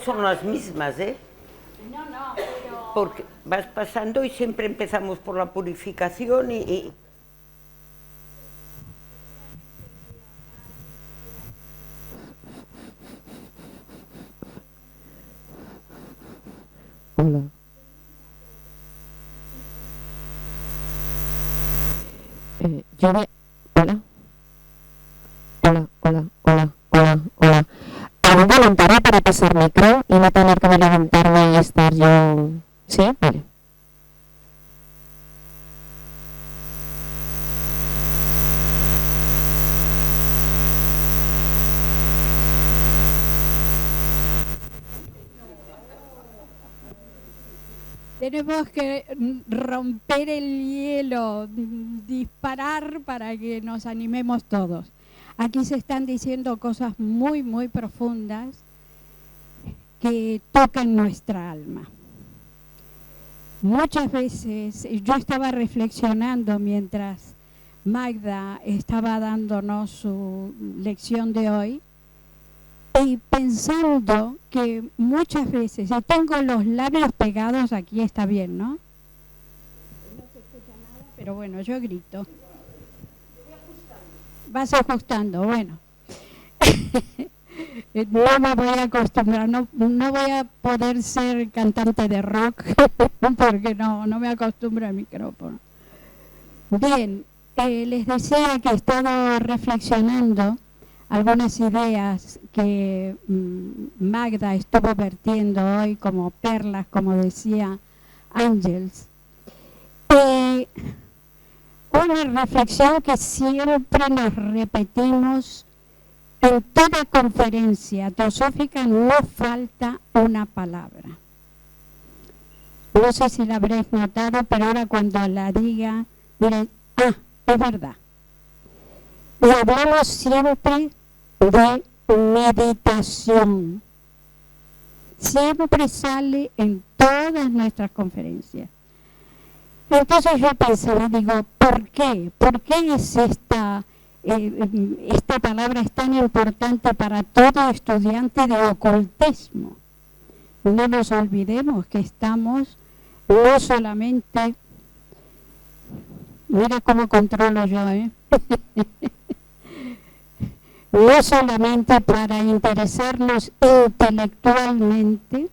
Son las mismas, ¿eh? No, no, pero... Porque vas pasando y siempre empezamos por la purificación y... Hola. Yo voy... Hola. Hola, hola, hola, hola, hola. ¿Algún voluntario para pasar micro y no tener que levantarme y estar yo...? ¿Sí? Vale. Tenemos que romper el hielo, disparar para que nos animemos todos. Aquí se están diciendo cosas muy, muy profundas que tocan nuestra alma. Muchas veces yo estaba reflexionando mientras Magda estaba dándonos su lección de hoy y pensando que muchas veces, y tengo los labios pegados, aquí está bien, ¿no? No se escucha nada, pero bueno, yo grito. Vas ajustando, bueno. No me voy a acostumbrar, no voy a poder ser cantante de rock porque no me acostumbro al micrófono. Bien, les decía que he estado reflexionando algunas ideas que Magda estuvo vertiendo hoy como perlas, como decía Ángels. Una reflexión que siempre nos repetimos en toda conferencia teosófica, no falta una palabra. No sé si la habréis notado, pero ahora cuando la diga, diré, es verdad. Y hablamos siempre de meditación. Siempre sale en todas nuestras conferencias. Entonces yo pensaba, digo, ¿por qué? ¿Por qué es esta palabra es tan importante para todo estudiante de ocultismo? No nos olvidemos que estamos no solamente... Mira cómo controlo yo, no solamente para interesarnos intelectualmente,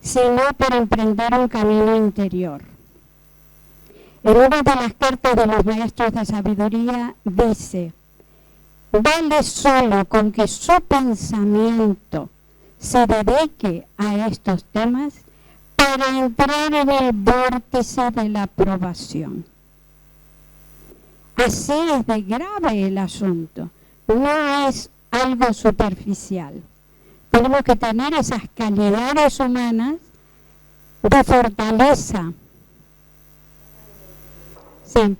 sino para emprender un camino interior. En una de las cartas de los maestros de sabiduría dice, vale solo con que su pensamiento se dedique a estos temas para entrar en el vórtice de la aprobación. Así es de grave el asunto. No es algo superficial. Tenemos que tener esas calidades humanas de fortaleza. Sí.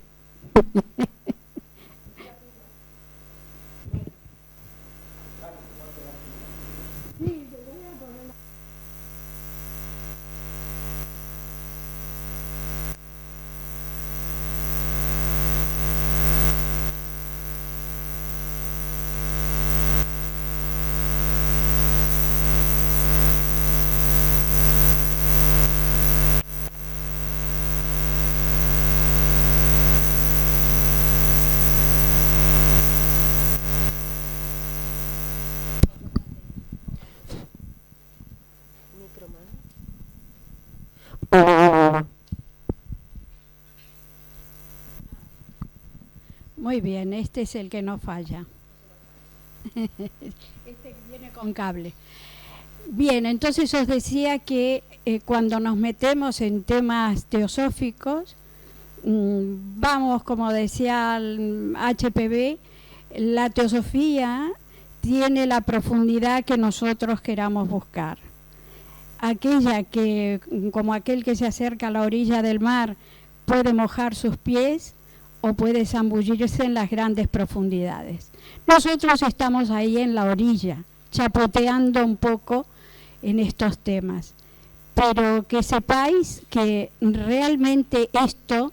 Muy bien, este es el que no falla. Este viene con cable. Bien, entonces os decía que cuando nos metemos en temas teosóficos, vamos, como decía el HPB, la teosofía tiene la profundidad que nosotros queramos buscar. Aquella que, como aquel que se acerca a la orilla del mar, puede mojar sus pies o puede zambullirse en las grandes profundidades. Nosotros estamos ahí en la orilla, chapoteando un poco en estos temas. Pero que sepáis que realmente esto,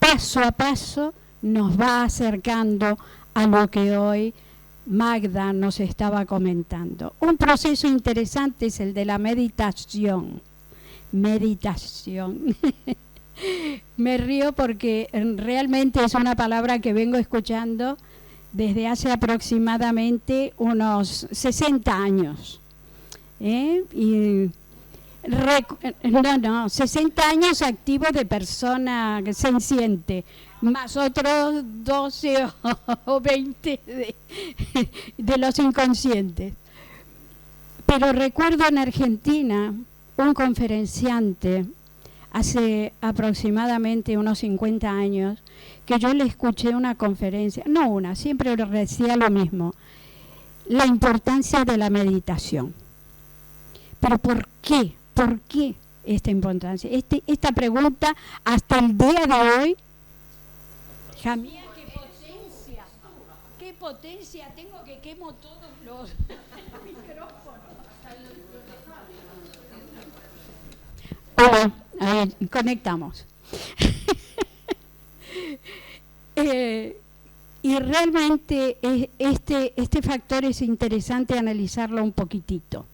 paso a paso, nos va acercando a lo que hoy Magda nos estaba comentando. Un proceso interesante es el de la meditación. Meditación. Me río porque realmente es una palabra que vengo escuchando desde hace aproximadamente unos 60 años. Y 60 años activos de persona senciente, más otros 12 o 20 de los inconscientes. Pero recuerdo en Argentina un conferenciante hace aproximadamente unos 50 años que yo le escuché una conferencia, no una, siempre decía lo mismo, la importancia de la meditación. Pero ¿por qué? ¿Por qué esta importancia? Esta pregunta hasta el día de hoy, hija mía, qué potencia tengo que quemo todos los micrófonos. Hola, ahí conectamos. Y realmente este factor es interesante analizarlo un poquitito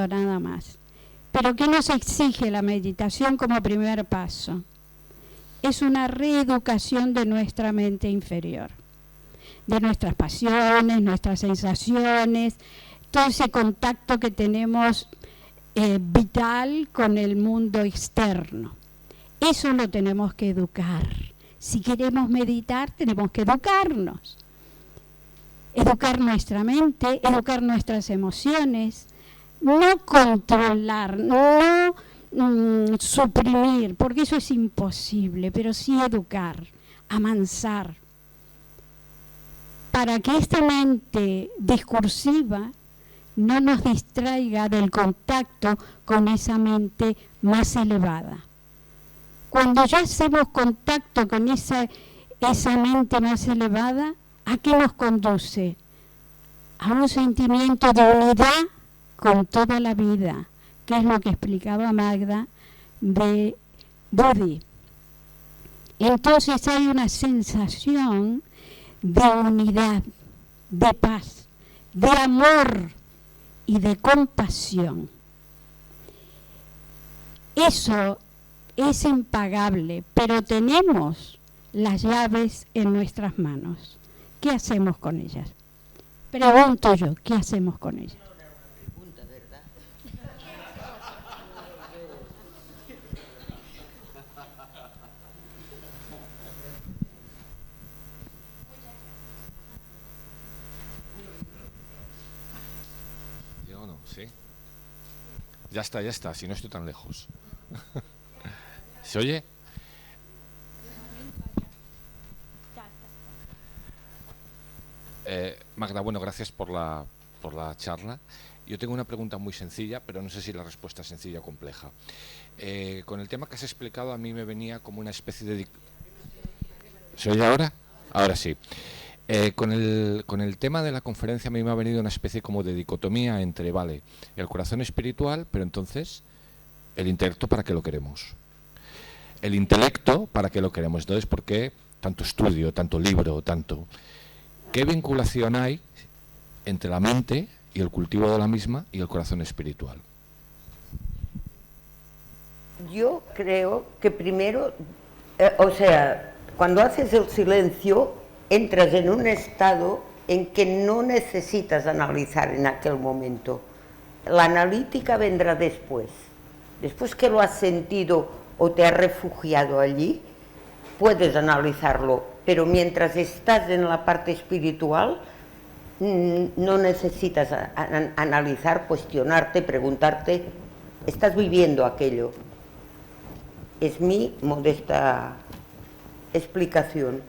nada más. Pero ¿qué nos exige la meditación como primer paso? Es una reeducación de nuestra mente inferior, de nuestras pasiones, nuestras sensaciones, todo ese contacto que tenemos vital con el mundo externo. Eso lo tenemos que educar. Si queremos meditar, tenemos que educarnos. Educar nuestra mente, educar nuestras emociones, no controlar, no suprimir, porque eso es imposible, pero sí educar, amansar, para que esta mente discursiva no nos distraiga del contacto con esa mente más elevada. Cuando ya hacemos contacto con esa mente más elevada, ¿a qué nos conduce? A un sentimiento de unidad con toda la vida, que es lo que explicaba Magda de Bodhi. Entonces hay una sensación de unidad, de paz, de amor y de compasión. Eso es impagable, pero tenemos las llaves en nuestras manos. ¿Qué hacemos con ellas? Pregunto yo, ¿qué hacemos con ellas? Yo no, sí. Ya está, si no estoy tan lejos. ¿Se oye? Magda, bueno, gracias por la charla. Yo tengo una pregunta muy sencilla, pero no sé si la respuesta es sencilla o compleja. Con el tema que has explicado, a mí me venía como una especie de... ¿Se oye ahora? Ahora sí. Con el tema de la conferencia a mí me ha venido una especie como de dicotomía entre, vale, el corazón espiritual, pero entonces el intelecto, ¿para qué lo queremos? El intelecto, ¿para qué lo queremos? Entonces, ¿por qué tanto estudio, tanto libro, tanto... ¿Qué vinculación hay entre la mente y el cultivo de la misma y el corazón espiritual? Yo creo que primero, cuando haces el silencio, entras en un estado en que no necesitas analizar en aquel momento. La analítica vendrá después. Después que lo has sentido o te has refugiado allí, puedes analizarlo, pero mientras estás en la parte espiritual, no necesitas analizar, cuestionarte, preguntarte, estás viviendo aquello. Es mi modesta explicación.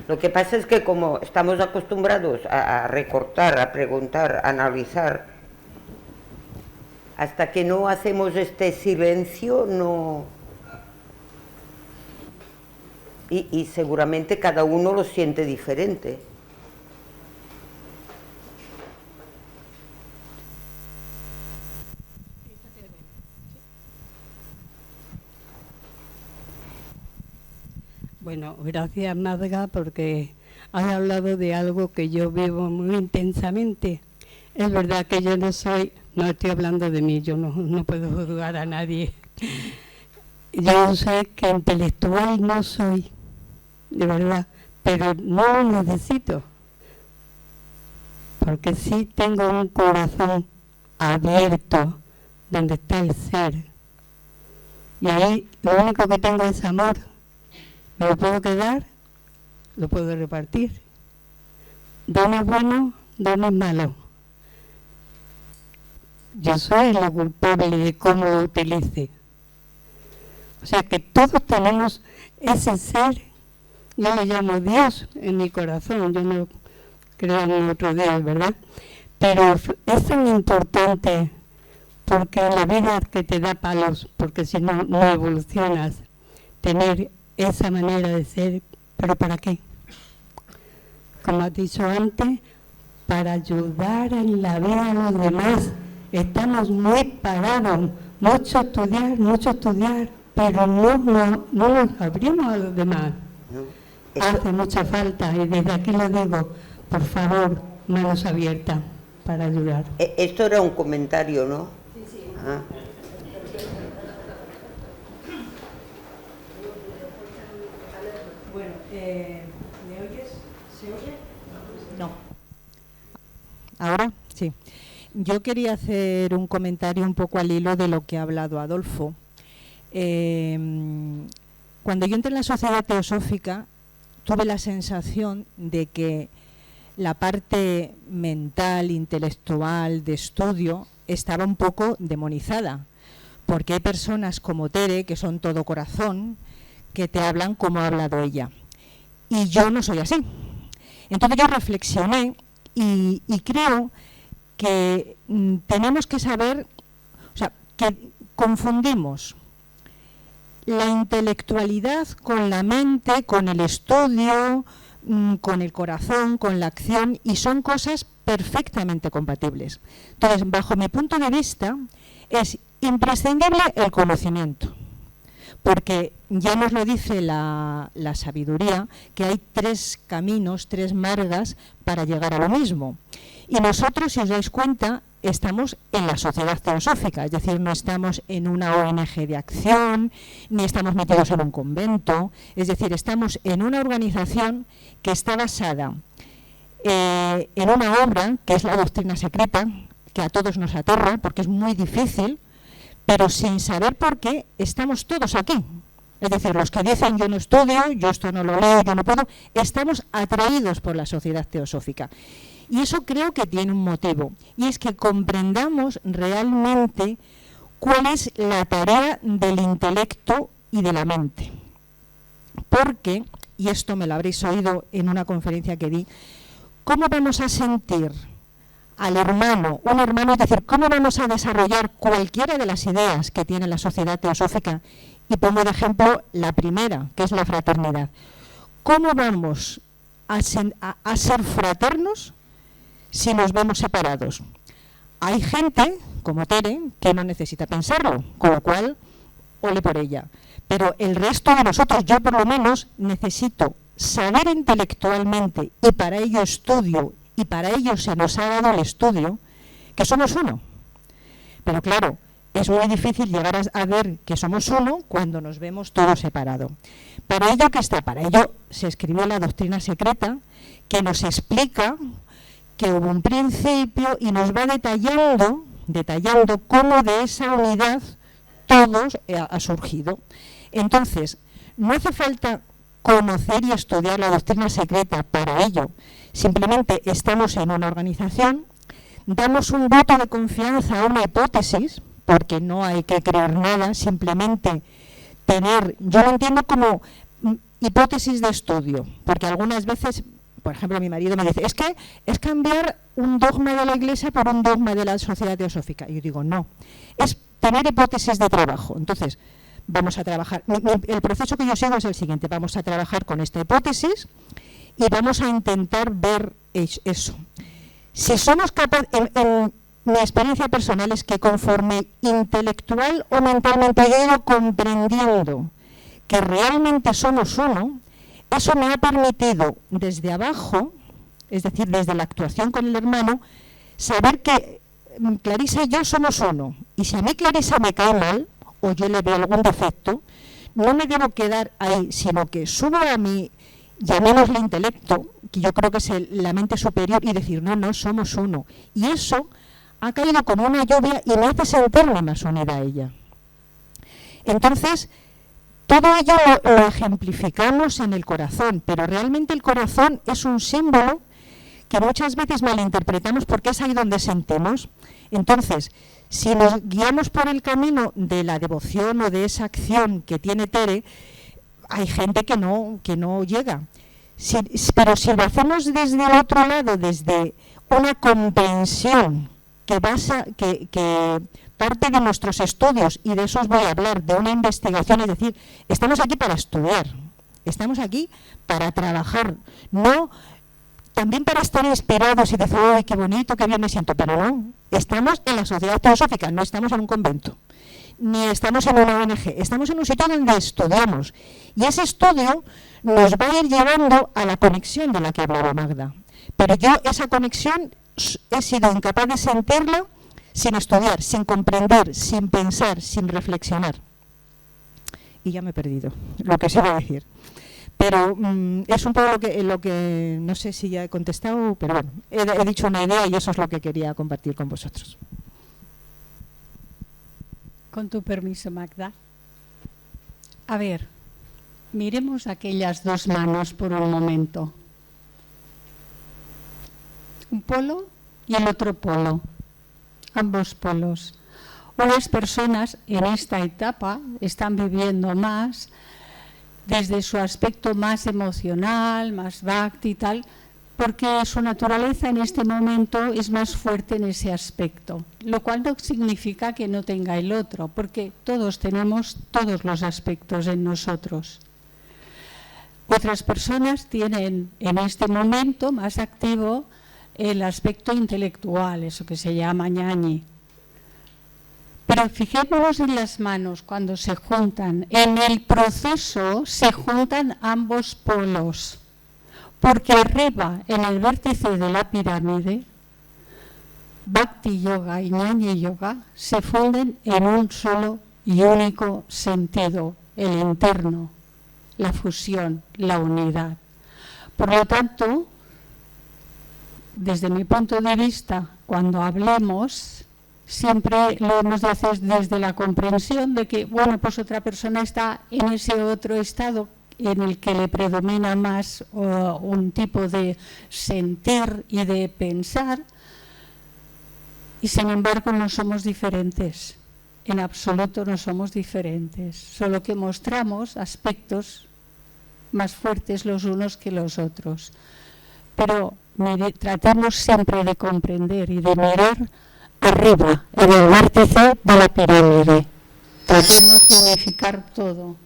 Lo que pasa es que como estamos acostumbrados a recortar, a preguntar, a analizar, hasta que no hacemos este silencio, no... Y seguramente cada uno lo siente diferente. Bueno, gracias Magda, porque has hablado de algo que yo vivo muy intensamente. Es verdad que yo no estoy hablando de mí, yo no puedo juzgar a nadie. Yo sé que intelectual no soy, de verdad, pero no lo necesito. Porque sí tengo un corazón abierto donde está el ser. Y ahí lo único que tengo es amor. Me lo puedo quedar, lo puedo repartir. Dones buenos, dones malos. Yo soy la culpable de cómo lo utilice. O sea que todos tenemos ese ser, yo le llamo Dios en mi corazón, yo no creo en otro Dios, ¿verdad? Pero es tan importante porque la vida que te da palos, porque si no, no evolucionas, tener esa manera de ser, ¿pero para qué? Como has dicho antes, para ayudar en la vida a los demás. Estamos muy parados, mucho estudiar, pero no nos abrimos a los demás. No, hace mucha falta y desde aquí lo digo, por favor, manos abiertas para ayudar. Esto era un comentario, ¿no? Sí. Ah. Bueno, ¿me oyes? ¿Se oye? No. ¿Ahora? Sí. Yo quería hacer un comentario un poco al hilo de lo que ha hablado Adolfo. Cuando yo entré en la Sociedad Teosófica, tuve la sensación de que la parte mental, intelectual, de estudio, estaba un poco demonizada, porque hay personas como Tere, que son todo corazón, que te hablan como ha hablado ella. Y yo no soy así. Entonces yo reflexioné y creo que tenemos que saber, o sea, que confundimos la intelectualidad con la mente, con el estudio, con el corazón, con la acción, y son cosas perfectamente compatibles. Entonces, bajo mi punto de vista, es imprescindible el conocimiento, porque ya nos lo dice la sabiduría, que hay 3 caminos, 3 margas para llegar a lo mismo. Y nosotros, si os dais cuenta, estamos en la Sociedad Teosófica, es decir, no estamos en una ONG de acción, ni estamos metidos en un convento, es decir, estamos en una organización que está basada en una obra, que es la doctrina secreta, que a todos nos aterra, porque es muy difícil, pero sin saber por qué estamos todos aquí. Es decir, los que dicen yo no estudio, yo esto no lo leo, yo no puedo, estamos atraídos por la Sociedad Teosófica. Y eso creo que tiene un motivo, y es que comprendamos realmente cuál es la tarea del intelecto y de la mente. Porque, y esto me lo habréis oído en una conferencia que di, ¿cómo vamos a sentir al hermano, un hermano, es decir, cómo vamos a desarrollar cualquiera de las ideas que tiene la Sociedad Teosófica? Y pongo de ejemplo la primera, que es la fraternidad. ¿Cómo vamos a ser fraternos si nos vemos separados? Hay gente, como Tere, que no necesita pensarlo, con lo cual, ole por ella. Pero el resto de nosotros, yo por lo menos, necesito saber intelectualmente, y para ello estudio, y para ello se nos ha dado el estudio, que somos uno. Pero claro, es muy difícil llegar a ver que somos uno cuando nos vemos todos separados. Para ello, ¿qué está? Para ello se escribió la doctrina secreta, que nos explica que hubo un principio y nos va detallando cómo de esa unidad todos ha surgido. Entonces, no hace falta conocer y estudiar la doctrina secreta para ello. Simplemente estamos en una organización, damos un voto de confianza a una hipótesis, porque no hay que creer nada, simplemente tener, yo lo entiendo como hipótesis de estudio, porque algunas veces, por ejemplo, mi marido me dice, es que es cambiar un dogma de la Iglesia por un dogma de la Sociedad Teosófica. Y yo digo, no, es tener hipótesis de trabajo. Entonces, vamos a trabajar, el proceso que yo sigo es el siguiente, vamos a trabajar con esta hipótesis y vamos a intentar ver eso. Si somos capaces, en mi experiencia personal es que conforme intelectual o mentalmente he ido comprendiendo que realmente somos uno, eso me ha permitido desde abajo, es decir, desde la actuación con el hermano, saber que Clarisa y yo somos uno. Y si a mí Clarisa me cae mal, o yo le veo algún defecto, no me debo quedar ahí, sino que subo a mi, llamémosle intelecto, que yo creo que es la mente superior, y decir, no, somos uno. Y eso ha caído como una lluvia y me hace sentirme más unida a ella. Entonces, todo ello lo ejemplificamos en el corazón, pero realmente el corazón es un símbolo que muchas veces malinterpretamos porque es ahí donde sentimos. Entonces, si nos guiamos por el camino de la devoción o de esa acción que tiene Tere, hay gente que no llega. Pero si lo hacemos desde el otro lado, desde una comprensión que parte de nuestros estudios, y de eso os voy a hablar, de una investigación, es decir, estamos aquí para estudiar, estamos aquí para trabajar, no también para estar inspirados y decir, ¡ay, qué bonito, qué bien me siento! Pero no, estamos en la Sociedad Teosófica, no estamos en un convento, ni estamos en una ONG, estamos en un sitio donde estudiamos. Y ese estudio nos va a ir llevando a la conexión de la que hablaba Magda. Pero yo esa conexión he sido incapaz de sentirla sin estudiar, sin comprender, sin pensar, sin reflexionar. Y ya me he perdido lo que se iba a decir. Pero es un poco lo que no sé si ya he contestado, pero bueno, he dicho una idea y eso es lo que quería compartir con vosotros. Con tu permiso, Magda. A ver, miremos aquellas dos manos por un momento. Un polo y el otro polo. Ambos polos. Unas personas en esta etapa están viviendo más desde su aspecto más emocional, más bhakti y tal, porque su naturaleza en este momento es más fuerte en ese aspecto, lo cual no significa que no tenga el otro, porque todos tenemos todos los aspectos en nosotros. Otras personas tienen en este momento más activo el aspecto intelectual, eso que se llama ñañi. Pero fijémonos en las manos cuando se juntan. En el proceso se juntan ambos polos, porque arriba, en el vértice de la pirámide, Bhakti Yoga y Ñañi Yoga se funden en un solo y único sentido, el interno, la fusión, la unidad. Por lo tanto, desde mi punto de vista, cuando hablemos, siempre lo hemos de hacer desde la comprensión de que, bueno, pues otra persona está en ese otro estado en el que le predomina más un tipo de sentir y de pensar, y sin embargo no somos diferentes, en absoluto no somos diferentes, solo que mostramos aspectos más fuertes los unos que los otros. Pero tratemos siempre de comprender y de mirar arriba, en el vértice de la pirámide. Tratemos de unificar todo,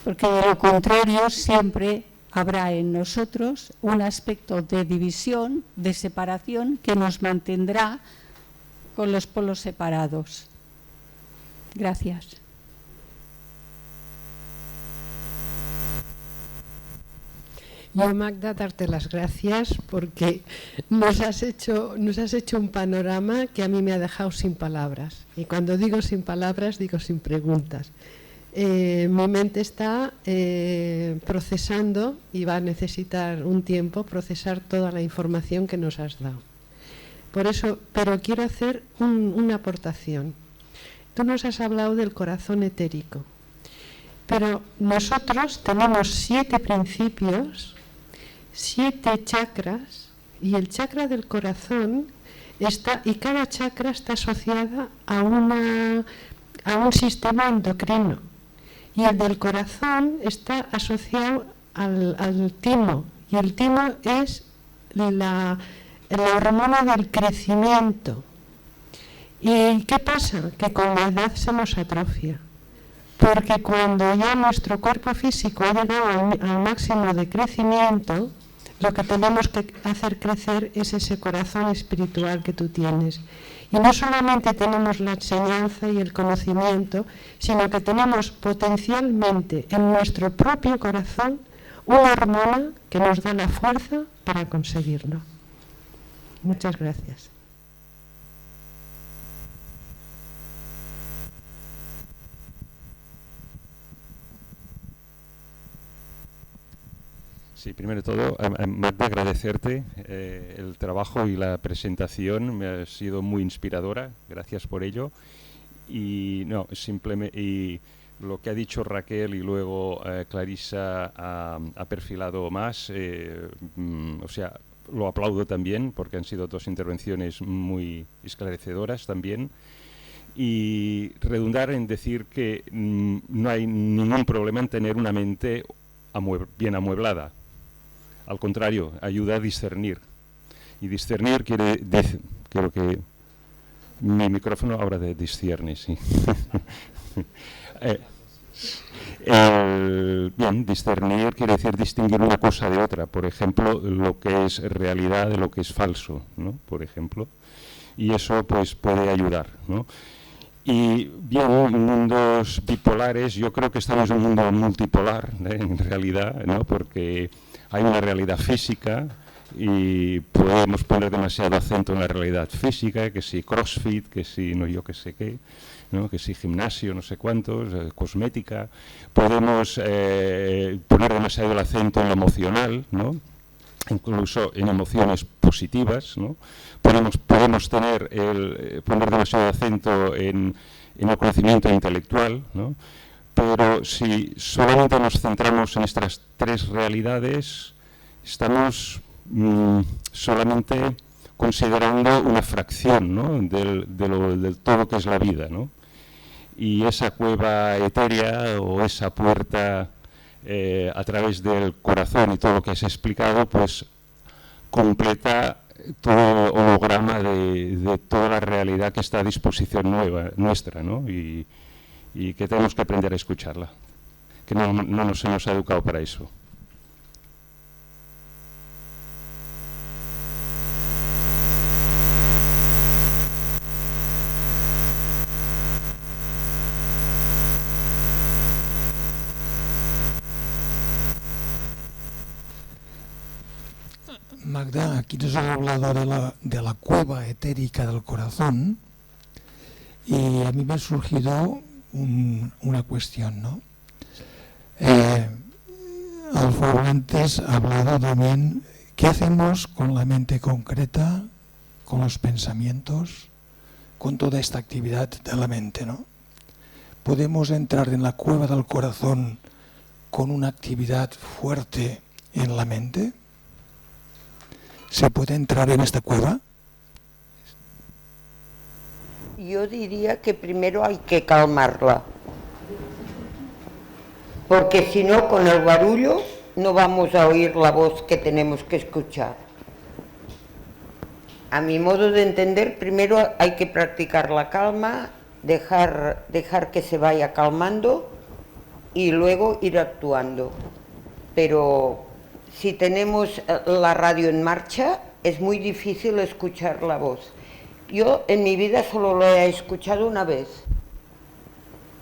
porque de lo contrario siempre habrá en nosotros un aspecto de división, de separación, que nos mantendrá con los polos separados. Gracias. Yo, Magda, darte las gracias porque nos has hecho un panorama que a mí me ha dejado sin palabras. Y cuando digo sin palabras, digo sin preguntas. Mi mente está procesando y va a necesitar un tiempo procesar toda la información que nos has dado. Por eso, pero quiero hacer una aportación. Tú nos has hablado del corazón etérico, pero nosotros tenemos 7 principios, 7 chakras, y el chakra del corazón está, y cada chakra está asociada a un sistema endocrino, y el del corazón está asociado al timo, y el timo es la hormona del crecimiento. ¿Y qué pasa? Que con la edad se nos atrofia, porque cuando ya nuestro cuerpo físico ha llegado al máximo de crecimiento, lo que tenemos que hacer crecer es ese corazón espiritual que tú tienes. Y no solamente tenemos la enseñanza y el conocimiento, sino que tenemos potencialmente en nuestro propio corazón una hormona que nos da la fuerza para conseguirlo. Muchas gracias. Sí, primero de todo, Magda, agradecerte el trabajo y la presentación, me ha sido muy inspiradora, gracias por ello. Y no, simplemente, y lo que ha dicho Raquel y luego Clarisa ha perfilado más, o sea, lo aplaudo también porque han sido dos intervenciones muy esclarecedoras también. Y redundar en decir que no hay ningún problema en tener una mente bien amueblada. Al contrario, ayuda a discernir. Y discernir quiere decir, creo que mi micrófono ahora de discierne, sí. Bien, discernir quiere decir distinguir una cosa de otra. Por ejemplo, lo que es realidad de lo que es falso, ¿no? Por ejemplo. Y eso pues puede ayudar, ¿no? Y bien, mundos bipolares, yo creo que estamos en un mundo multipolar, en realidad, ¿no? Porque hay una realidad física y podemos poner demasiado acento en la realidad física, que si crossfit, que si no yo que sé qué, ¿no? Que si gimnasio, no sé cuántos, cosmética. Podemos poner demasiado el acento en lo emocional, ¿no? Incluso en emociones positivas, ¿no? Podemos poner demasiado acento en el conocimiento intelectual, ¿no? Pero si solamente nos centramos en estas tres realidades, estamos solamente considerando una fracción, ¿no? del todo que es la vida, ¿no? Y esa cueva etérea o esa puerta a través del corazón y todo lo que has explicado, pues completa todo el holograma de toda la realidad que está a disposición nuestra, ¿no? Y que tenemos que aprender a escucharla, que no se nos ha educado para eso. Magda, aquí nos has hablado de la cueva etérica del corazón y a mí me ha surgido una cuestión, ¿no? Alfredo antes ha hablado también qué hacemos con la mente concreta, con los pensamientos, con toda esta actividad de la mente, ¿no? Podemos entrar en la cueva del corazón con una actividad fuerte en la mente. ¿Se puede entrar en esta cueva? Yo diría que primero hay que calmarla, porque si no, con el barullo no vamos a oír la voz que tenemos que escuchar. A mi modo de entender, primero hay que practicar la calma, dejar que se vaya calmando y luego ir actuando. Pero si tenemos la radio en marcha, es muy difícil escuchar la voz. Yo en mi vida solo lo he escuchado una vez.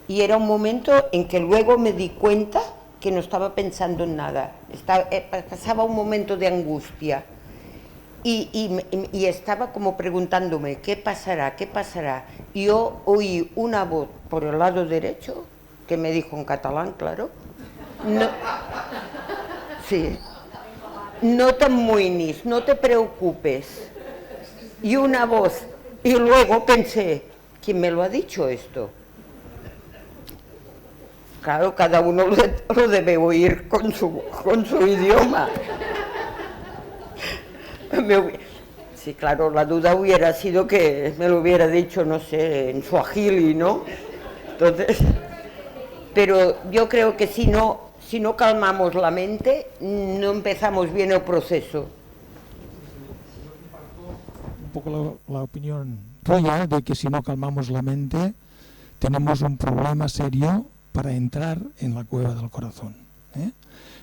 Y era un momento en que luego me di cuenta que no estaba pensando en nada. Pasaba un momento de angustia. Y estaba como preguntándome, ¿qué pasará? ¿Qué pasará? Y yo oí una voz por el lado derecho, que me dijo en catalán, claro. No, sí. No te amoïnis, no te preocupes. Y una voz. Y luego pensé, ¿quién me lo ha dicho esto? Claro, cada uno lo debe oír con su idioma. Sí, claro, la duda hubiera sido que me lo hubiera dicho, no sé, en suajili, ¿no? Entonces, pero yo creo que si no calmamos la mente, no empezamos bien el proceso. Un poco la opinión tuya de que si no calmamos la mente, tenemos un problema serio para entrar en la cueva del corazón, ¿eh?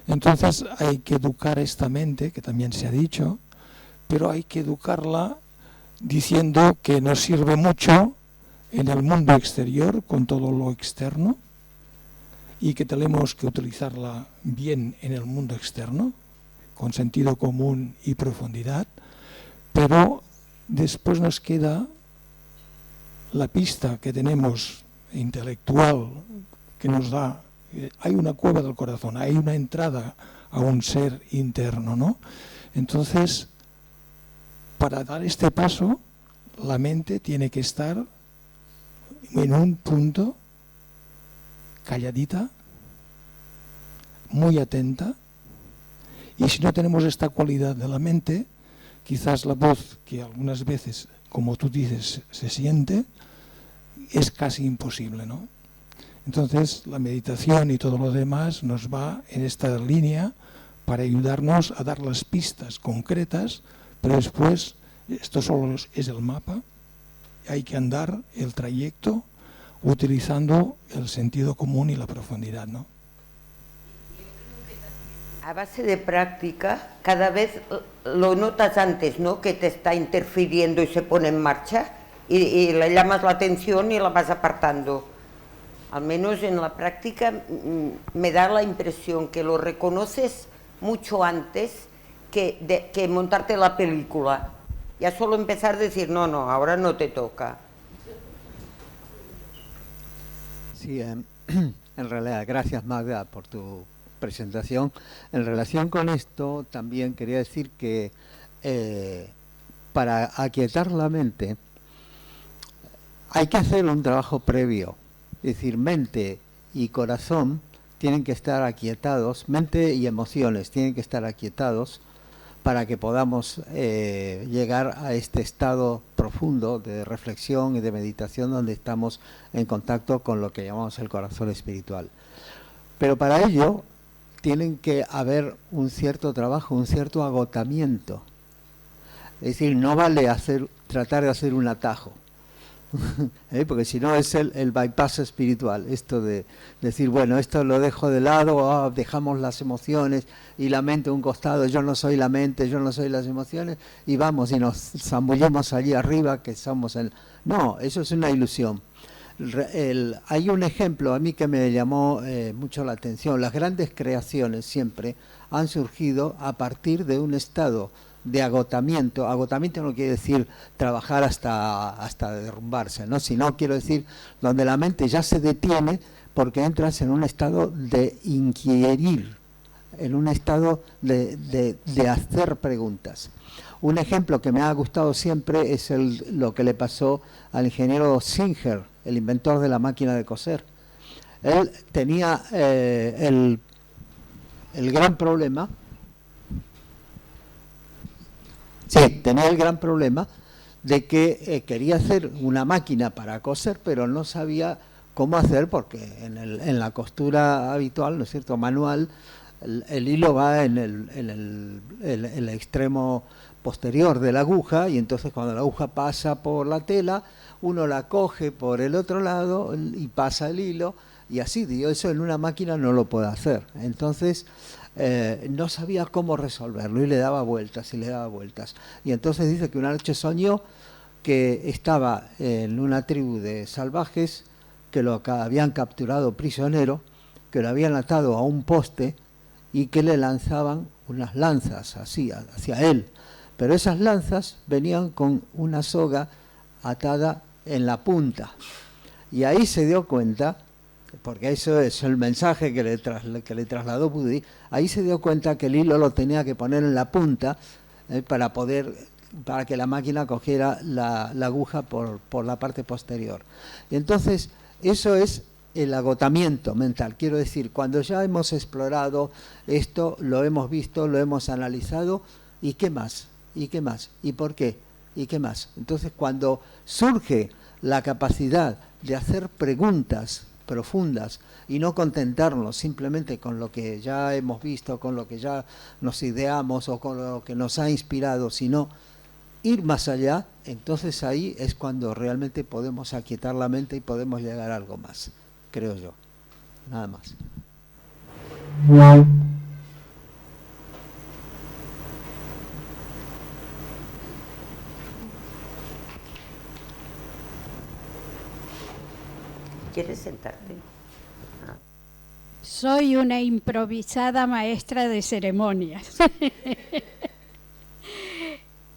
Entonces hay que educar esta mente, que también se ha dicho, pero hay que educarla diciendo que nos sirve mucho en el mundo exterior con todo lo externo y que tenemos que utilizarla bien en el mundo externo, con sentido común y profundidad, pero después nos queda la pista que tenemos intelectual que nos da, hay una cueva del corazón, hay una entrada a un ser interno, ¿no? Entonces, para dar este paso, la mente tiene que estar en un punto calladita, muy atenta, y si no tenemos esta cualidad de la mente, quizás la voz que algunas veces, como tú dices, se siente, es casi imposible, ¿no? Entonces, la meditación y todo lo demás nos va en esta línea para ayudarnos a dar las pistas concretas, pero después, esto solo es el mapa, hay que andar el trayecto utilizando el sentido común y la profundidad, ¿no? A base de práctica, cada vez lo notas antes, ¿no? Que te está interfiriendo y se pone en marcha y le llamas la atención y la vas apartando. Al menos en la práctica me da la impresión que lo reconoces mucho antes que montarte la película. Ya solo empezar a decir, no, ahora no te toca. Sí, en realidad, gracias Magda por tu presentación. En relación con esto, también quería decir que para aquietar la mente hay que hacer un trabajo previo. Es decir, mente y corazón tienen que estar aquietados, mente y emociones tienen que estar aquietados para que podamos llegar a este estado profundo de reflexión y de meditación donde estamos en contacto con lo que llamamos el corazón espiritual. Pero para ello tienen que haber un cierto trabajo, un cierto agotamiento. Es decir, no vale tratar de hacer un atajo. Porque si no es el bypass espiritual, esto de decir, bueno, esto lo dejo de lado, dejamos las emociones y la mente a un costado, yo no soy la mente, yo no soy las emociones, y vamos y nos zambullimos allí arriba que somos el... No, eso es una ilusión. Hay un ejemplo a mí que me llamó mucho la atención. Las grandes creaciones siempre han surgido a partir de un estado de agotamiento. Agotamiento no quiere decir trabajar hasta derrumbarse, ¿no? Sino quiero decir donde la mente ya se detiene porque entras en un estado de inquirir, en un estado de hacer preguntas. Un ejemplo que me ha gustado siempre es lo que le pasó al ingeniero Singer, el inventor de la máquina de coser. Él tenía el gran problema. Sí, tenía el gran problema de que quería hacer una máquina para coser, pero no sabía cómo hacer porque en la costura habitual, ¿no es cierto?, manual, el hilo va en el extremo posterior de la aguja y entonces cuando la aguja pasa por la tela, uno la coge por el otro lado y pasa el hilo y así, digo, eso en una máquina no lo puede hacer. Entonces no sabía cómo resolverlo y le daba vueltas y le daba vueltas. Y entonces dice que una noche soñó que estaba en una tribu de salvajes que lo habían capturado prisionero, que lo habían atado a un poste y que le lanzaban unas lanzas así hacia él. Pero esas lanzas venían con una soga atada en la punta. Y ahí se dio cuenta, porque eso es el mensaje que le trasladó Budi, ahí se dio cuenta que el hilo lo tenía que poner en la punta para que la máquina cogiera la aguja por la parte posterior. Y entonces, eso es el agotamiento mental. Quiero decir, cuando ya hemos explorado esto, lo hemos visto, lo hemos analizado, ¿y qué más? ¿Y qué más? ¿Y por qué? ¿Y qué más? Entonces, cuando surge la capacidad de hacer preguntas profundas y no contentarnos simplemente con lo que ya hemos visto, con lo que ya nos ideamos o con lo que nos ha inspirado, sino ir más allá, entonces ahí es cuando realmente podemos aquietar la mente y podemos llegar a algo más, creo yo. Nada más. ¿Quieres sentarte? Soy una improvisada maestra de ceremonias.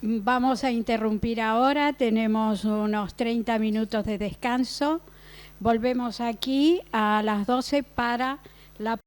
Vamos a interrumpir ahora, tenemos unos 30 minutos de descanso. Volvemos aquí a las 12 para la